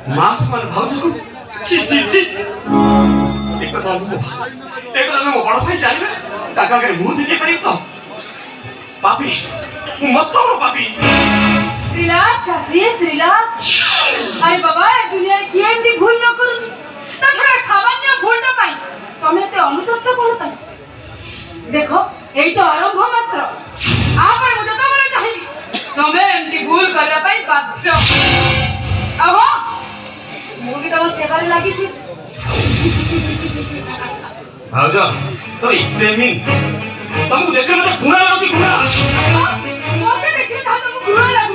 मास मान भाउजको छि छि छि एकता मो बड़ भाई जानिबे ताका के मुंह देखि पारि त पापी मस्त हो पापी रिलैक्स आसीस रिलैक्स अरे बाबा ए दुनिया रे किए एमती भूल न करू ता छडा सामान्य भूल न पाई तमे ते अनुतप्त कोन पाई देखो एई तो आरंभ मात्र आ पर मुझे तो बड़े चाहिए तमे एमती भूल करला पाई बाध्य अब मु भी तम सेवा रे लागी थी भाउज तो प्रेमी तुमको देखे मते घुरा लागी घुरा मोके देखि ता तुमको घुरा लागु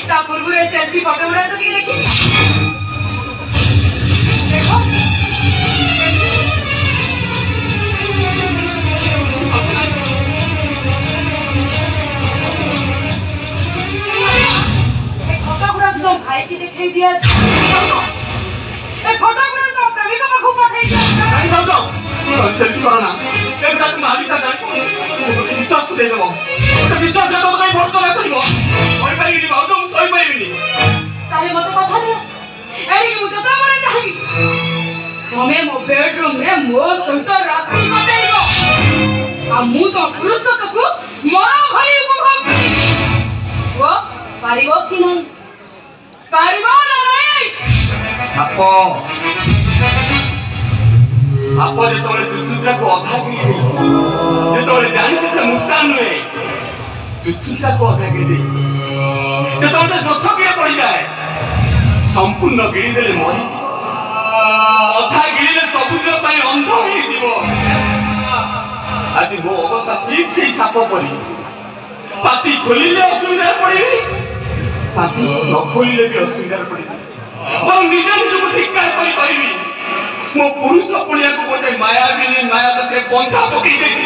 ता पूर्व रे सेल्फी फोटो उड़ा तो की देखि देखो ए फोटो उड़ा तो भाई की दिखाई दिया ए फोटो उड़ा तो प्रेमिका पाखु पठाई दिया नहीं भाउज सेल्फी करो ना एक बात भाभी सा जान विश्वास दे देबो तो विश्वास दे तो कहीं भरोसा ना करिवो होई पारिनी भाउज मु सही पारिनी तारे मते कथा दियो एडी कि मुझे तो बड़े चाहिए हमें मो बेडरूम में मो सहित रात्रि कटेइबो आ मु तो पुरुषत्व को मरा भई उपभोग करी वो पारिबो कि नहीं पारिबो ना नहीं सापो सापो जे तोरे चुचुटा को अधा की जे तोरे जानि से मुस्कान हुए चुचुटा को अधा की दे से तोरे दोछ के पड़ी जाए संपूर्ण गिरी देले मरि अधा गिरीले सबुद्र पाई अंध होई जीवो आज मो अवस्था ठीक से साप परी पाती खोलिले असुविधा पड़िबी पाती न खोलिले भी असुविधा पड़िबी और निज निजको धिक्कार करी कहबी मो पुरुष पुणिया को गोटे माया तक बंधा पकई देछि